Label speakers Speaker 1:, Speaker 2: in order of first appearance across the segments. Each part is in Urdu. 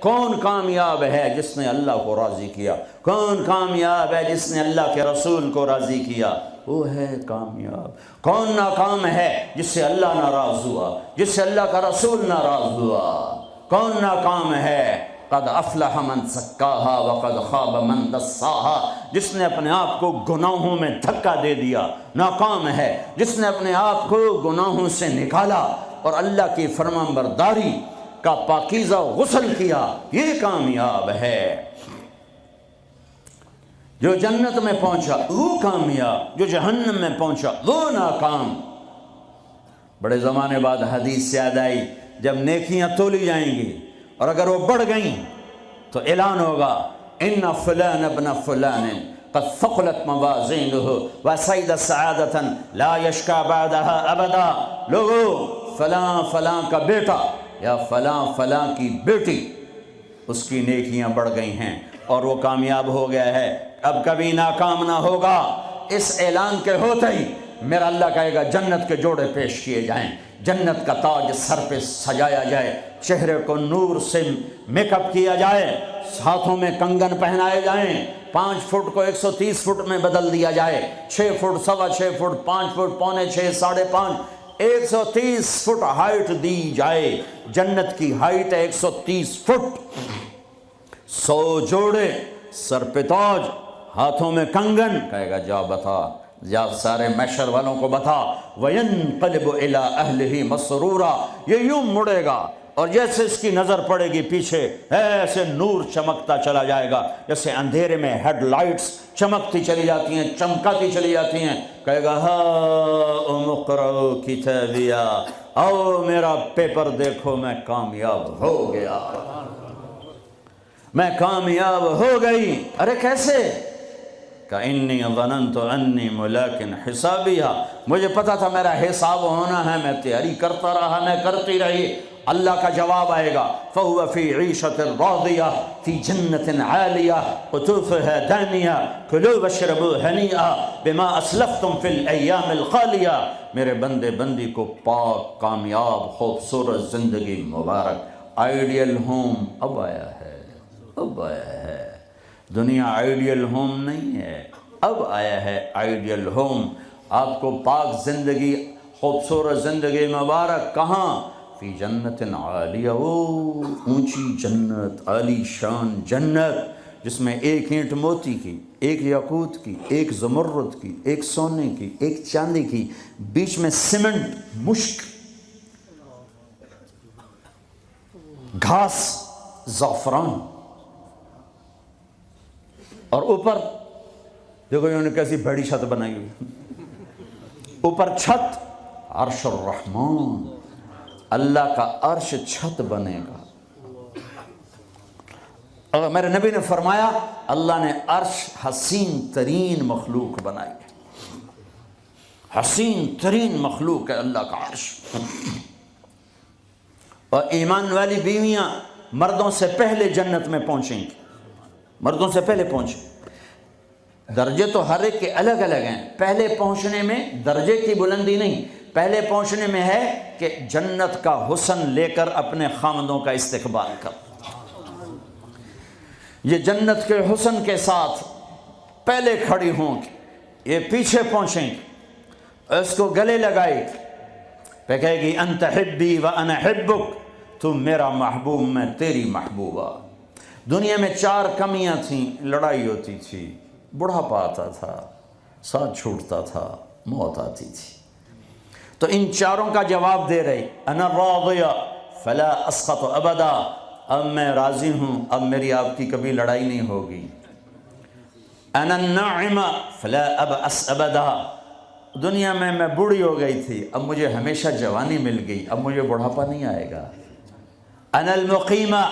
Speaker 1: کون کامیاب ہے جس نے اللہ کو راضی کیا؟ کون کامیاب ہے جس نے اللہ کے رسول کو راضی کیا؟ وہ ہے کامیاب۔ کون ناکام ہے جس سے اللہ ناراض ہوا، جس سے اللہ کا رسول ناراض ہوا؟ کون ناکام ہے؟ قد افلح من زکاہا وقد خاب من دساہا، جس نے اپنے آپ کو گناہوں میں دھکا دے دیا ناکام ہے، جس نے اپنے آپ کو گناہوں سے نکالا اور اللہ کی فرمانبرداری کا پاکیزہ غسل کیا، یہ کامیاب ہے۔ جو جنت میں پہنچا وہ کامیاب، جو جہنم میں پہنچا وہ ناکام۔ بڑے زمانے بعد حدیث سے یاد آئی، جب نیکیاں تولی جائیں گی اور اگر وہ بڑھ گئیں تو اعلان ہوگا ان فلان ابن فلان قد ثقلت موازینہ وسعد سعادۃ لا یشکا بعدها ابدا۔ لوگو، فلاں فلاں کا بیٹا یا فلاں فلاں کی بیٹی، اس کی نیکیاں بڑھ گئی ہیں اور وہ کامیاب ہو گیا ہے، اب کبھی ناکام نہ ہوگا۔ اس اعلان کے ہوتے ہی میرا اللہ کہے گا جنت کے جوڑے پیش کیے جائیں، جنت کا تاج سر پہ سجایا جائے، چہرے کو نور سے میک اپ کیا جائے، ہاتھوں میں کنگن پہنائے جائیں، 5 فٹ کو 130 فٹ میں بدل دیا جائے، 6 foot, 6.25 foot, 5 foot, 5.25، 5.5، 130 foot height دی جائے۔ جنت کی ہائٹ ہے 130 فٹ۔ 100 جوڑے، سر پہ تاج، ہاتھوں میں کنگن، کہے گا جا بتا، یا سارے محشر والوں کو بتا۔ وَيَنْقَلِبُ إِلَىٰ أَهْلِهِ مَسْرُورًا، یہ یوں مڑے گا اور جیسے اس کی نظر پڑے گی پیچھے ایسے نور چمکتا چلا جائے گا، جیسے اندھیرے میں ہیڈ لائٹس چمکتی چلی جاتی ہیں، چمکاتی چلی جاتی ہیں۔ کہے گا ہاؤم اقرؤوا کتابیہ، آؤ میرا پیپر دیکھو، میں کامیاب ہو گیا، میں کامیاب ہو گئی۔ ارے کیسے؟ کہ انی ظننت انی ملاق حسابیہ، مجھے پتا تھا میرا حساب ہونا ہے، میں تیاری کرتا رہا، میں کرتی رہی۔ اللہ کا جواب آئے گا فَهُوَ فِي عِيشَةٍ رَاضِيَةٍ فِي جَنَّةٍ عَالِيَةٍ قُطُوفُهَا دَانِيَةٌ كُلُوا وَاشْرَبُوا هَنِيئًا بِمَا أَسْلَفْتُمْ فِي الْأَيَّامِ الْخَالِيَةِ۔ میرے بندے بندی کو پاک، کامیاب، خوبصورت زندگی مبارک۔ آئیڈیل ہوم اب آیا ہے، اب آیا ہے۔ دنیا آئیڈیل ہوم نہیں ہے، اب آیا ہے آئیڈیل ہوم۔ آپ کو پاک زندگی، خوبصورت زندگی مبارک، کہاں؟ فی جنت عالیہ، وہ اونچی جنت، عالی شان جنت، جس میں ایک اینٹ موتی کی، ایک یاقوت کی، ایک زمرد کی، ایک سونے کی، ایک چاندی کی، بیچ میں سیمنٹ، مشک، گھاس، زعفران، اور اوپر دیکھو انہوں نے کیسی بڑی چھت بنائی ہوئی، اوپر چھت عرش الرحمن، اللہ کا عرش چھت بنے گا۔ اور میرے نبی نے فرمایا اللہ نے عرش حسین ترین مخلوق بنائی ہے، حسین ترین مخلوق ہے اللہ کا عرش۔ اور ایمان والی بیویاں مردوں سے پہلے جنت میں پہنچیں گی، مردوں سے پہلے پہنچیں۔ درجے تو ہر ایک کے الگ الگ ہیں، پہلے پہنچنے میں درجے کی بلندی نہیں، پہلے پہنچنے میں ہے کہ جنت کا حسن لے کر اپنے خامدوں کا استقبال کر۔ یہ جنت کے حسن کے ساتھ پہلے کھڑی ہوں گی، یہ پیچھے پہنچیں گی، اس کو گلے لگائے گی، پہ کہے گی انت حبی و انا حبک، تو میرا محبوب میں تیری محبوبہ۔ دنیا میں 4 کمیاں تھیں، لڑائی ہوتی تھی، بڑھاپا آتا تھا، ساتھ چھوٹتا تھا، موت آتی تھی، تو ان 4 کا جواب دے رہی، انا راضیہ فلا اسخط ابدا، اب میں راضی ہوں، اب میری آپ کی کبھی لڑائی نہیں ہوگی۔ انا الناعمہ فلا ابأس ابدا، دنیا میں بوڑھی ہو گئی تھی، اب مجھے ہمیشہ جوانی مل گئی، اب مجھے بڑھاپا نہیں آئے گا۔ انا المقیمہ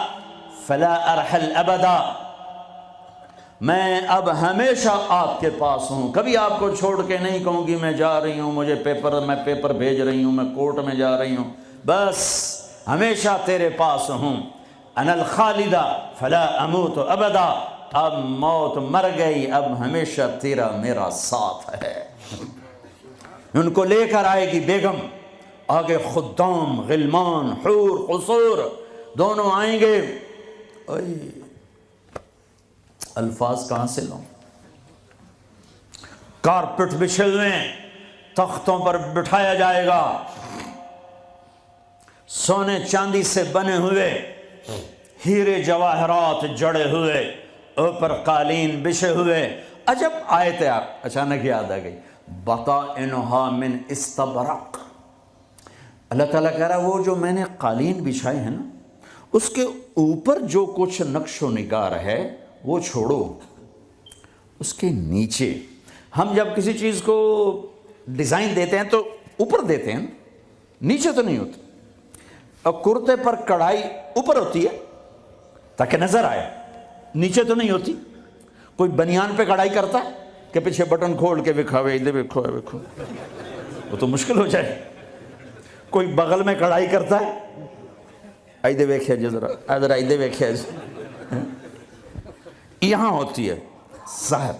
Speaker 1: فلا ارحل ابدا، میں اب ہمیشہ آپ کے پاس ہوں، کبھی آپ کو چھوڑ کے نہیں کہوں گی میں جا رہی ہوں، مجھے میں پیپر بھیج رہی ہوں، میں کورٹ میں جا رہی ہوں، بس ہمیشہ تیرے پاس ہوں۔ انا الخالدہ فلا اموت ابدا، اب موت مر گئی، اب ہمیشہ تیرا میرا ساتھ ہے۔ ان کو لے کر آئے گی بیگم، آگے خدام، غلمان، حور، قصور دونوں آئیں گے، الفاظ کہاں سے لوں؟ کارپٹ بچھے ہوئے ہیں، تختوں پر بٹھایا جائے گا، سونے چاندی سے بنے ہوئے، ہیرے جواہرات جڑے ہوئے، اوپر قالین بچھے ہوئے۔ عجب آیت ہے، اچانک یاد آ گئی، بطائنہا من استبرق۔ اللہ تعالیٰ کہہ رہا ہے وہ جو میں نے قالین بچھائے ہیں نا، اس کے اوپر جو کچھ نقش و نگار ہے وہ چھوڑو، اس کے نیچے ہم جب کسی چیز کو ڈیزائن دیتے ہیں تو اوپر دیتے ہیں، نیچے تو نہیں ہوتے۔ اور کرتے پر کڑھائی اوپر ہوتی ہے تاکہ نظر آئے، نیچے تو نہیں ہوتی۔ کوئی بنیان پہ کڑھائی کرتا ہے کہ پیچھے بٹن کھول کے دکھاوے، ادھر دیکھو دیکھو، وہ تو مشکل ہو جائے۔ کوئی بغل میں کڑھائی کرتا ہے، ایدے ویکھیا جی ذرا، ادھر ایدے ویکھیا جی، یہاں ہوتی ہے ظاہر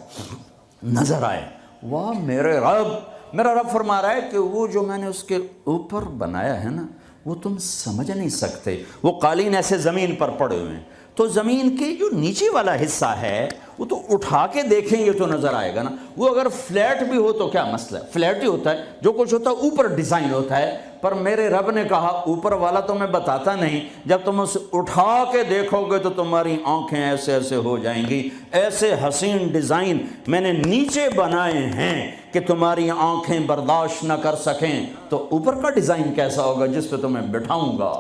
Speaker 1: نظر آئے۔ واہ میرے رب، میرا رب فرما رہا ہے کہ وہ جو میں نے اس کے اوپر بنایا ہے نا وہ تم سمجھ نہیں سکتے۔ وہ قالین ایسے زمین پر پڑے ہوئے ہیں، تو زمین کے جو نیچے والا حصہ ہے وہ تو اٹھا کے دیکھیں گے تو نظر آئے گا نا۔ وہ اگر فلیٹ بھی ہو تو کیا مسئلہ ہے، فلیٹ ہی ہوتا ہے، جو کچھ ہوتا ہے اوپر ڈیزائن ہوتا ہے۔ پر میرے رب نے کہا اوپر والا تو میں بتاتا نہیں، جب تم اسے اٹھا کے دیکھو گے تو تمہاری آنکھیں ایسے ایسے ہو جائیں گی۔ ایسے حسین ڈیزائن میں نے نیچے بنائے ہیں کہ تمہاری آنکھیں برداشت نہ کر سکیں، تو اوپر کا ڈیزائن کیسا ہوگا جس پہ تمہیں بٹھاؤں گا،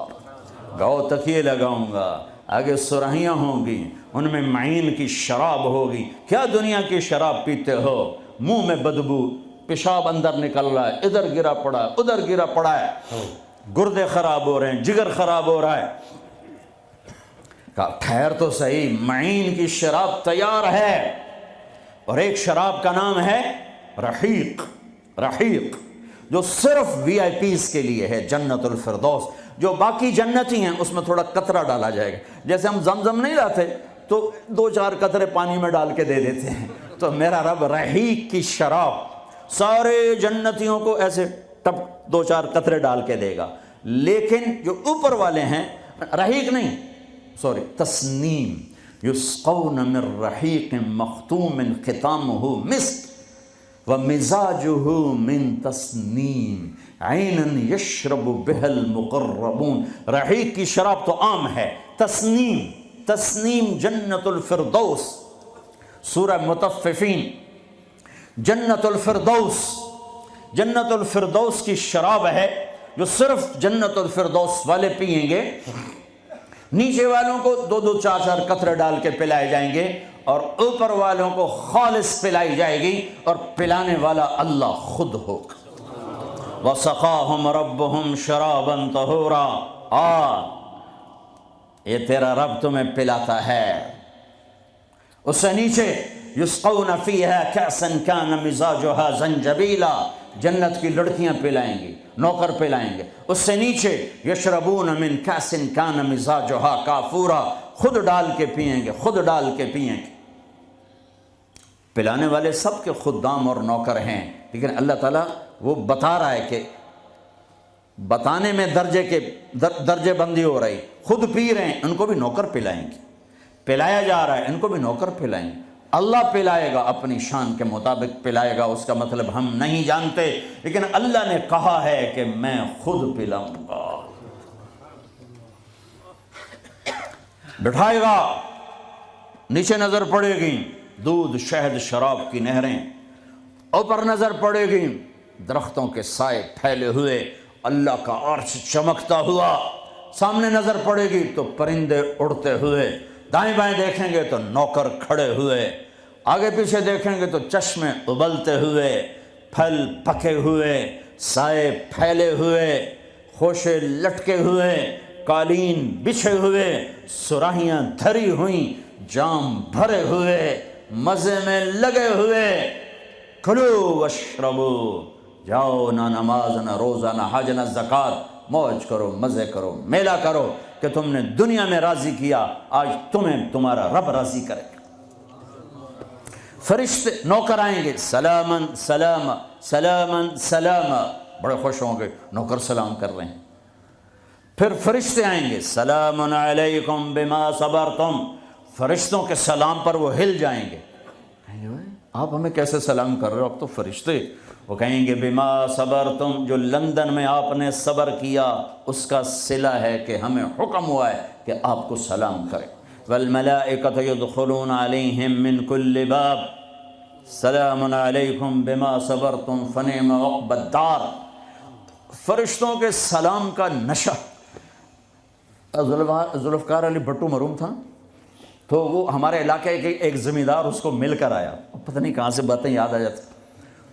Speaker 1: گاؤ تکیے لگاؤں گا، آگے سرہیاں ہوں گی، ان میں معین کی شراب ہوگی۔ کیا دنیا کی شراب پیتے ہو، منہ میں بدبو، پیشاب اندر نکل رہا ہے، ادھر گرا پڑا ہے، ادھر گرا پڑا ہے، گردے خراب ہو رہے ہیں، جگر خراب ہو رہا ہے۔ کہا ٹھہر تو صحیح، معین کی شراب تیار ہے، اور ایک شراب کا نام ہے رحیق، رحیق، جو صرف وی آئی پیز کے لیے ہے، جنت الفردوس۔ جو باقی جنتی ہیں اس میں تھوڑا قطرہ ڈالا جائے گا، جیسے ہم زمزم نہیں لاتے تو 2-4 قطرے پانی میں ڈال کے دے دیتے ہیں، تو میرا رب رحیق کی شراب سارے جنتیوں کو ایسے ٹپ 2-4 قطرے ڈال کے دے گا۔ لیکن جو اوپر والے ہیں، رحیق نہیں، سوری، تسنیم، یسقون من رحیق مختوم ختامہ مسک ومزاجہ من تسنیم عیناً یشرب بها المقربون۔ رحیق کی شراب تو عام ہے، تسنیم، تسنیم جنت الفردوس، سورہ مطففین، جنت الفردوس، جنت الفردوس کی شراب ہے جو صرف جنت الفردوس والے پئیں گے۔ نیچے والوں کو 2-2 4-4 قطرے ڈال کے پلائے جائیں گے، اور اوپر والوں کو خالص پلائی جائے گی، اور پلانے والا اللہ خود ہوگا۔ وَسَقَاهُمْ رَبُّهُمْ شَرَابًا طَهُورًا، یہ تیرا رب تمہیں پلاتا ہے۔ اس سے نیچے یسقون فیہا کأسا کان مزاجہا زنجبیلا، جنت کی لڑکیاں پلائیں گی، نوکر پلائیں گے۔ اس سے نیچے یشربون من کأس کان مزاجہا کافورا، خود ڈال کے پئیں گے، خود ڈال کے پئیں گے۔ پلانے والے سب کے خدام اور نوکر ہیں، لیکن اللہ تعالیٰ وہ بتا رہا ہے کہ بتانے میں درجے بندی ہو رہی، خود پی رہے ہیں، ان کو بھی نوکر پلائیں گے، پلایا جا رہا ہے، ان کو بھی نوکر پلائیں گے۔ اللہ پلائے گا، اپنی شان کے مطابق پلائے گا، اس کا مطلب ہم نہیں جانتے، لیکن اللہ نے کہا ہے کہ میں خود پلاؤں گا۔ بٹھائے گا، نیچے نظر پڑے گی دودھ شہد شراب کی نہریں، اوپر نظر پڑے گی درختوں کے سائے پھیلے ہوئے، اللہ کا عرش چمکتا ہوا، سامنے نظر پڑے گی تو پرندے اڑتے ہوئے، دائیں بائیں دیکھیں گے تو نوکر کھڑے ہوئے، آگے پیچھے دیکھیں گے تو چشمے ابلتے ہوئے، پھل پکے ہوئے، سائے پھیلے ہوئے، خوشے لٹکے ہوئے، قالین بچھے ہوئے، سراہیاں دھری ہوئیں، جام بھرے ہوئے، مزے میں لگے ہوئے۔ کھلو واشربو، جاؤ، نہ نماز نہ روزہ نہ حج نہ زکوٰۃ، موج کرو، مزے کرو، میلہ کرو، کہ تم نے دنیا میں راضی کیا، آج تمہیں تمہارا رب راضی کرے گا۔ فرشتے نوکر آئیں گے، سلامن سلام، سلامن سلام، بڑے خوش ہوں گے، نوکر سلام کر رہے ہیں۔ پھر فرشتے آئیں گے، سلام علیکم بما صبرتم، فرشتوں کے سلام پر وہ ہل جائیں گے، کہیں گے آپ ہمیں کیسے سلام کر رہے ہو، اب تو فرشتے، وہ کہیں گے بما صبرتم، جو لندن میں آپ نے صبر کیا اس کا صلہ ہے کہ ہمیں حکم ہوا ہے کہ آپ کو سلام کریں۔ والملائکۃ یدخلون علیہم من کل باب سلام علیکم بما صبرتم فنعم عقبی الدار۔ فرشتوں کے سلام کا نشہ، ذوالفقار علی بھٹو مرحوم تھا، تو وہ ہمارے علاقے کے ایک زمیندار اس کو مل کر آیا، پتہ نہیں کہاں سے باتیں یاد آ جاتی،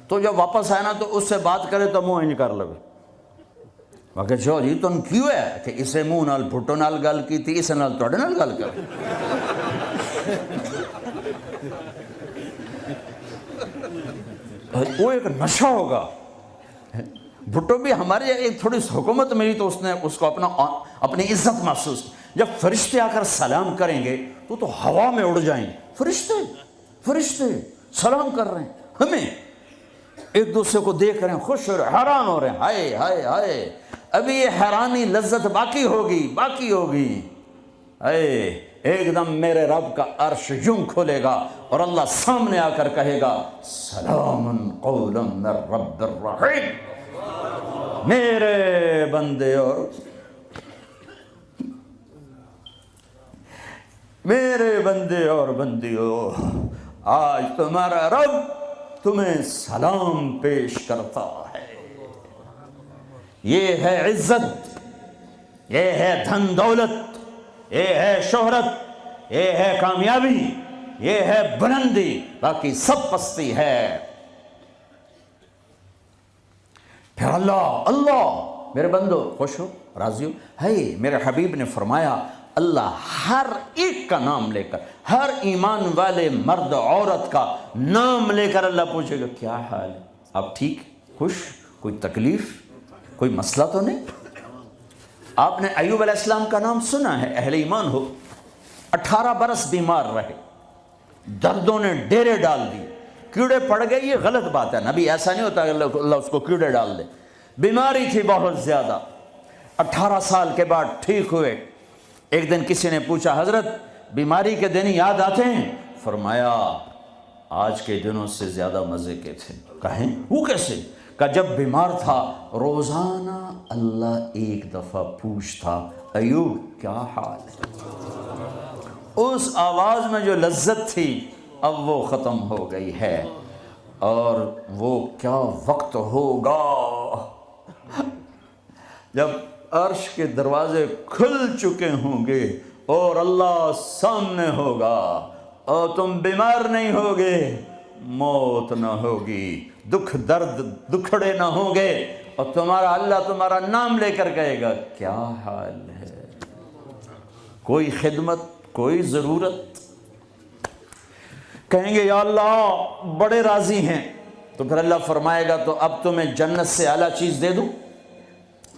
Speaker 1: تو جب واپس آیا نا تو اس سے بات کرے تو منہ انج کر لگے، باقی جو جی تم کیوں ہے کہ اسے منہ نال بھٹو نال گل کی تھی، اسے نال توڑے نال گل کر۔ وہ ایک نشہ ہوگا، بھٹو بھی ہمارے ایک تھوڑی سی حکومت ملی تو اس نے اس کو اپنی عزت محسوس، جب فرشتے آ کر سلام کریں گے تو ہوا میں اڑ جائیں گے، فرشتے سلام کر رہے ہیں، ہمیں ایک دوسرے کو دیکھ رہے ہیں، خوش ہو رہے ہیں، حیران ہو رہے ہیں، ہائے ہائے ہائے، ابھی یہ حیرانی لذت باقی ہوگی، ہائے ایک دم میرے رب کا عرش یوں کھولے گا اور اللہ سامنے آ کر کہے گا سلام قولا من رب الرحیم، میرے بندے اور بندیوں، آج تمہارا رب تمہیں سلام پیش کرتا ہے۔ یہ ہے عزت، یہ ہے دھن دولت، یہ ہے شہرت، یہ ہے کامیابی، یہ ہے بلندی، باقی سب پستی ہے۔ پھر اللہ میرے بندو خوش ہو، راضی ہو، ہے میرے حبیب نے فرمایا اللہ ہر ایک کا نام لے کر، ہر ایمان والے مرد عورت کا نام لے کر اللہ پوچھے گا کیا حال ہے، آپ ٹھیک، خوش، کوئی تکلیف، کوئی مسئلہ تو نہیں؟ آپ نے ایوب علیہ السلام کا نام سنا ہے، اہل ایمان ہو، 18 برس بیمار رہے، دردوں نے ڈیرے ڈال دی، کیڑے پڑ گئے، یہ غلط بات ہے، نبی ایسا نہیں ہوتا کہ اللہ اس کو کیڑے ڈال دے، بیماری تھی بہت زیادہ، 18 سال کے بعد ٹھیک ہوئے۔ ایک دن کسی نے پوچھا حضرت بیماری کے دن یاد آتے ہیں؟ فرمایا آج کے دنوں سے زیادہ مزے کے تھے۔ کہیں وہ کیسے؟ کہ جب بیمار تھا روزانہ اللہ ایک دفعہ پوچھتا ایوب کیا حال ہے، اس آواز میں جو لذت تھی اب وہ ختم ہو گئی ہے، اور وہ کیا وقت ہوگا جب عرش کے دروازے کھل چکے ہوں گے اور اللہ سامنے ہوگا اور تم بیمار نہیں ہوگے، موت نہ ہوگی، دکھ درد دکھڑے نہ ہوں گے، اور تمہارا اللہ تمہارا نام لے کر کہے گا کیا حال ہے، کوئی خدمت، کوئی ضرورت، کہیں گے یا اللہ بڑے راضی ہیں، تو پھر اللہ فرمائے گا تو اب تمہیں جنت سے اعلیٰ چیز دے دوں؟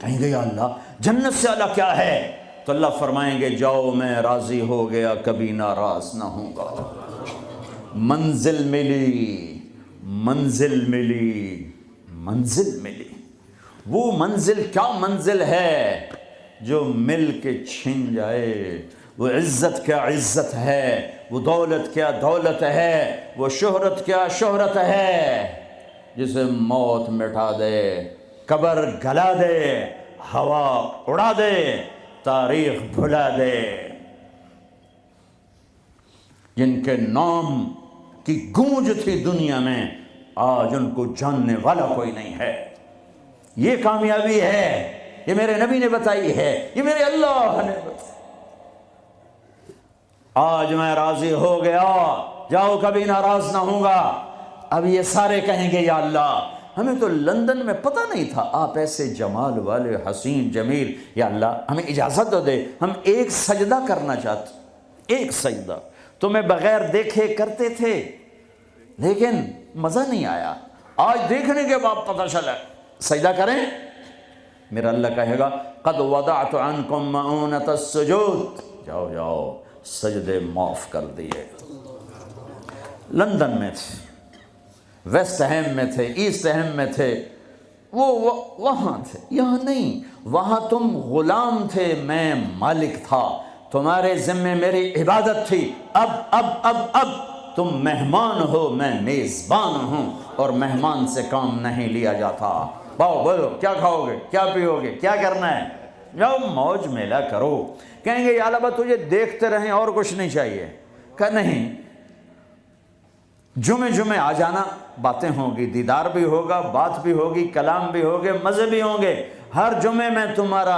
Speaker 1: کہیں گے یا اللہ جنت سے اعلیٰ کیا ہے؟ تو اللہ فرمائیں گے جاؤ میں راضی ہو گیا، کبھی ناراض نہ ہوں گا، منزل ملی، وہ منزل کیا منزل ہے جو مل کے چھن جائے، وہ عزت کیا عزت ہے، وہ دولت کیا دولت ہے، وہ شہرت کیا شہرت ہے، جسے موت مٹا دے، قبر گلا دے، ہوا اڑا دے، تاریخ بھلا دے، جن کے نام کی گونج تھی دنیا میں آج ان کو جاننے والا کوئی نہیں ہے۔ یہ کامیابی ہے، یہ میرے نبی نے بتائی ہے، یہ میرے اللہ نے بتائی۔ آج میں راضی ہو گیا، جاؤ کبھی ناراض نہ ہوں گا۔ اب یہ سارے کہیں گے یا اللہ ہمیں تو لندن میں پتہ نہیں تھا آپ ایسے جمال والے حسین جمیل، یا اللہ ہمیں اجازت تو دے، ہم ایک سجدہ کرنا چاہتے، ایک سجدہ تمہیں بغیر دیکھے کرتے تھے لیکن مزہ نہیں آیا، آج دیکھنے کے بعد پتہ چلا، سجدہ کریں؟ میرا اللہ کہے گا قد وضعت عنکم معونۃ السجود، جاؤ جاؤ سجدے معاف کر دیے۔ لندن میں تھے، ویسٹ ہیم میں تھے، ایسٹ ہیم میں تھے، وہ وہاں تھے، یہاں نہیں، وہاں تم غلام تھے، میں مالک تھا، تمہارے ذمے میری عبادت تھی، اب تم مہمان ہو، میں میزبان ہوں، اور مہمان سے کام نہیں لیا جاتا۔ باؤ بولو کیا کھاؤ گے، کیا پیو گے، کیا کرنا ہے، جاؤ موج میلہ کرو۔ کہیں گے یا اللہ تجھے دیکھتے رہیں اور کچھ نہیں چاہیے، کہ نہیں، جمعے آ جانا، باتیں ہوں گی، دیدار بھی ہوگا، بات بھی ہوگی، کلام بھی ہوگے، مزے بھی ہوں گے، ہر جمعے میں تمہارا